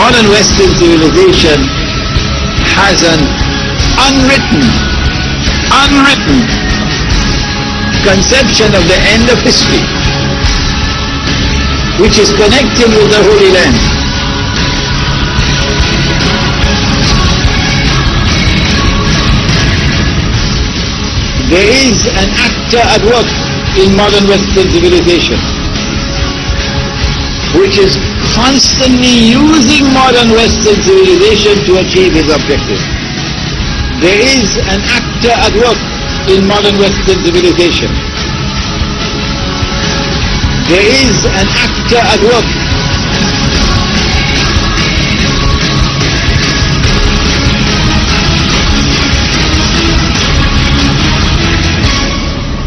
modern Western civilization has an unwritten conception of the end of history, which is connected with the Holy Land. There is an actor at work in modern Western civilization, which is constantly using modern Western civilization to achieve his objective. There is an actor at work in modern Western civilization. There is an actor at work.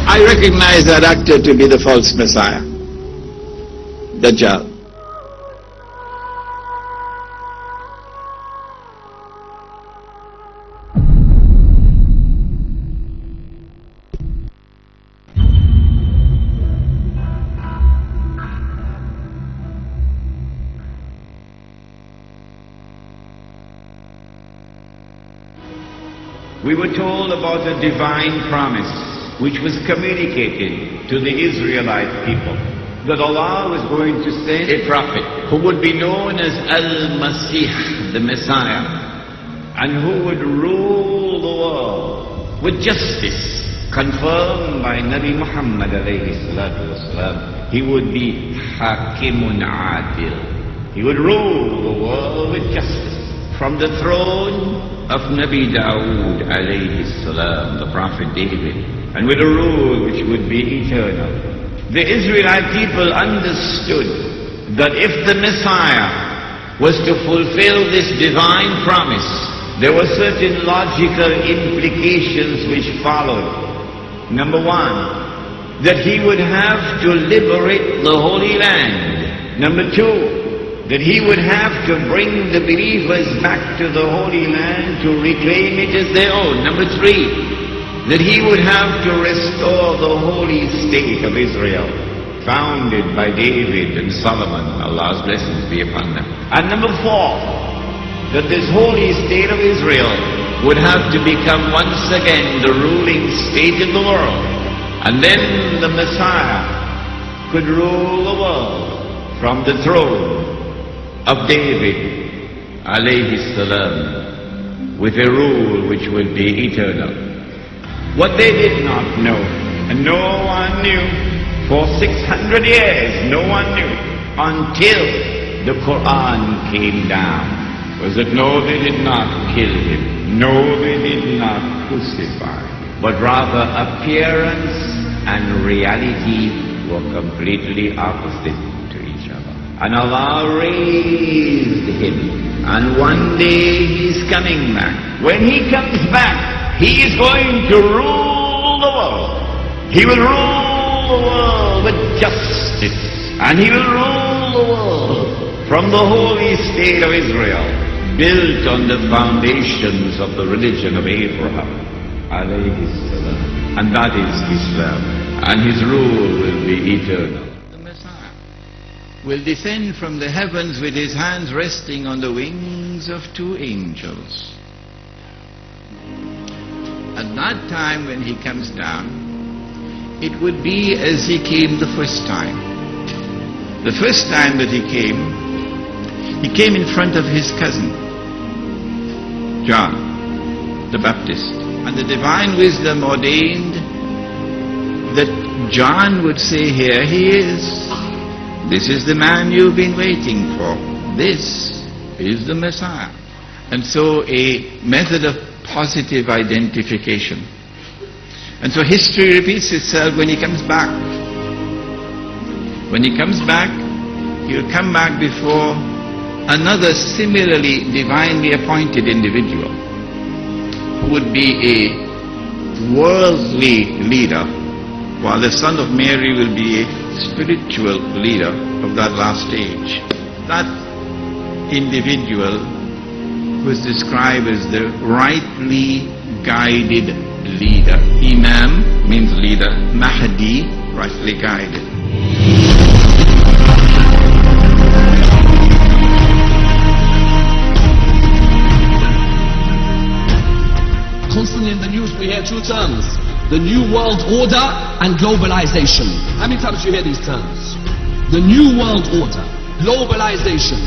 I recognize that actor to be the false Messiah, Dajjal. We were told about a divine promise which was communicated to the Israelite people, that Allah was going to send a prophet who would be known as Al-Masih, the Messiah, and who would rule the world with justice, confirmed by Nabi Muhammad alayhi salatu wasalam. He would be Hakimun Adil. He would rule the world with justice from the throne of Nabi Dawood alayhi salam, the Prophet David, and with a rule which would be eternal. The Israelite people understood that if the Messiah was to fulfill this divine promise, there were certain logical implications which followed. Number one, that he would have to liberate the Holy Land. Number two, that he would have to bring the believers back to the Holy Land to reclaim it as their own. Number three, that he would have to restore the holy state of Israel, founded by David and Solomon, Allah's blessings be upon them. And number four, that this holy state of Israel would have to become once again the ruling state in the world. And then the Messiah could rule the world from the throne of David alayhi salam, with a rule which would be eternal. What they did not know, and no one knew, for 600 years no one knew, until the Quran came down, was that no, they did not kill him, no, they did not crucify him, but rather appearance and reality were completely opposite to each other. And Allah raised him, and one day he's coming back. When he comes back, he is going to rule the world. He will rule the world with justice, and he will rule the world from the holy state of Israel, built on the foundations of the religion of Abraham alayhi salam. And that is Islam, and his rule will be eternal. Will descend from the heavens with his hands resting on the wings of two angels. At that time when he comes down, it would be as he came the first time. The first time that he came in front of his cousin, John the Baptist. And the divine wisdom ordained that John would say, here he is. This is the man you've been waiting for. This is the Messiah. And so a method of positive identification. And so history repeats itself when he comes back. When he comes back, he'll come back before another similarly divinely appointed individual who would be a worldly leader, while the Son of Mary will be a spiritual leader of that last age. That individual was described as the rightly guided leader. Imam means leader, Mahdi, rightly guided. two terms: the New World Order and globalization. How many times do you hear these terms? The New World Order, globalization.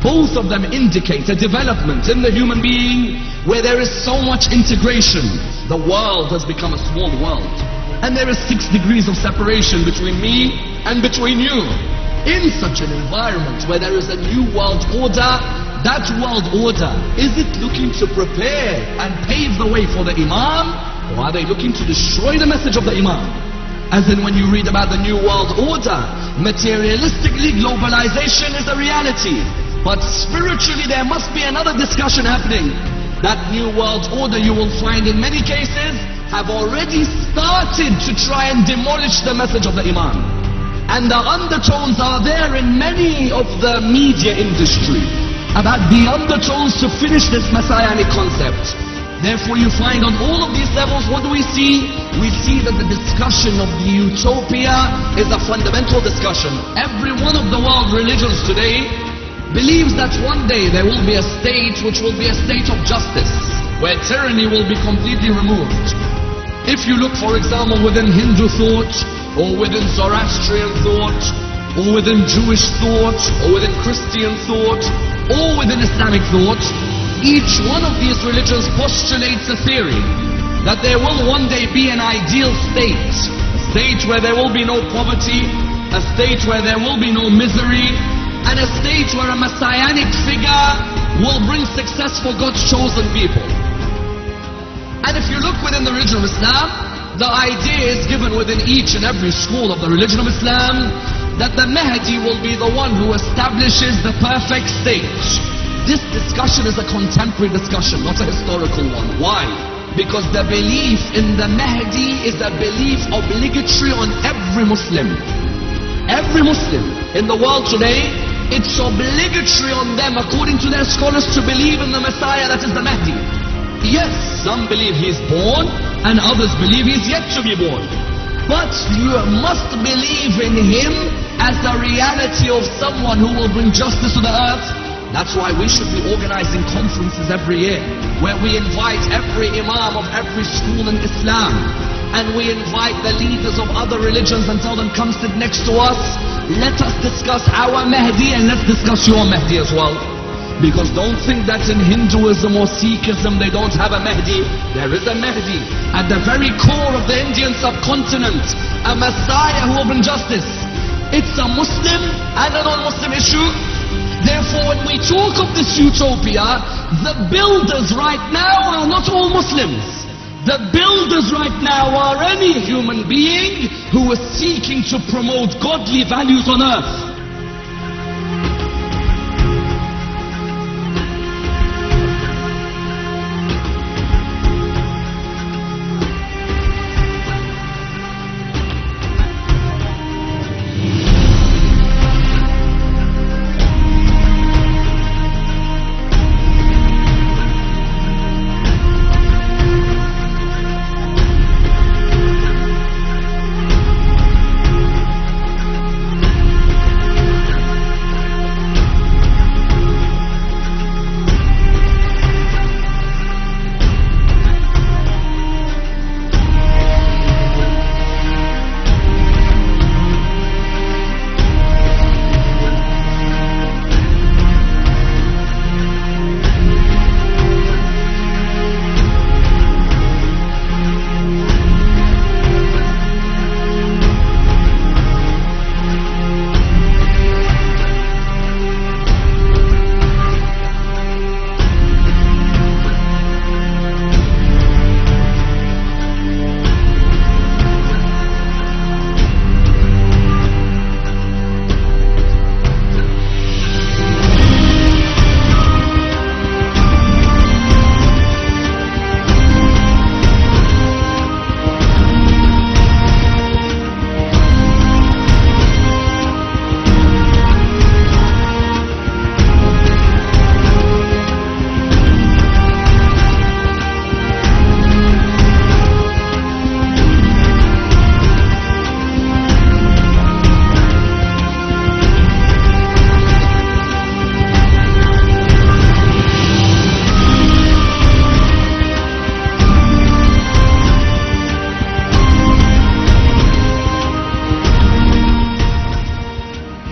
Both of them indicate a development in the human being where there is so much integration. The world has become a small world. And there is 6 degrees of separation between me and between you. In such an environment where there is a new world order, that world order, is it looking to prepare and pave the way for the Imam? Or are they looking to destroy the message of the Imam? As in when you read about the new world order, materialistically globalization is a reality. But spiritually there must be another discussion happening. That new world order, you will find in many cases, have already started to try and demolish the message of the Imam. And the undertones are there in many of the media industry about the undertones to finish this messianic concept. Therefore you find on all of these levels, what do we see? We see that the discussion of the utopia is a fundamental discussion. Every one of the world religions today believes that one day there will be a state which will be a state of justice, where tyranny will be completely removed. If you look, for example, within Hindu thought, or within Zoroastrian thought, or within Jewish thought, or within Christian thought, or within Islamic thought, each one of these religions postulates a theory that there will one day be an ideal state, a state where there will be no poverty, a state where there will be no misery, and a state where a messianic figure will bring success for God's chosen people. And if you look within the religion of Islam, the idea is given within each and every school of the religion of Islam that the Mahdi will be the one who establishes the perfect state. This discussion is a contemporary discussion, not a historical one. Why? Because the belief in the Mahdi is a belief obligatory on every Muslim. Every Muslim in the world today, it's obligatory on them, according to their scholars, to believe in the Messiah that is the Mahdi. Yes, some believe he is born, and others believe he is yet to be born. But you must believe in him as the reality of someone who will bring justice to the earth. That's why we should be organizing conferences every year, where we invite every imam of every school in Islam, and we invite the leaders of other religions and tell them, come sit next to us, let us discuss our Mahdi, and let's discuss your Mahdi as well. Because don't think that in Hinduism or Sikhism they don't have a Mahdi. There is a Mahdi at the very core of the Indian subcontinent, a Messiah who will bring justice. It's a Muslim and a non-Muslim issue. Therefore, when we talk of this utopia, the builders right now are not all Muslims. The builders right now are any human being who is seeking to promote godly values on earth.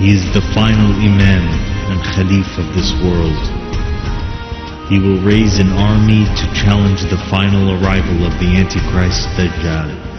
He is the final Imam and Khalif of this world. He will raise an army to challenge the final arrival of the Antichrist Dajjal.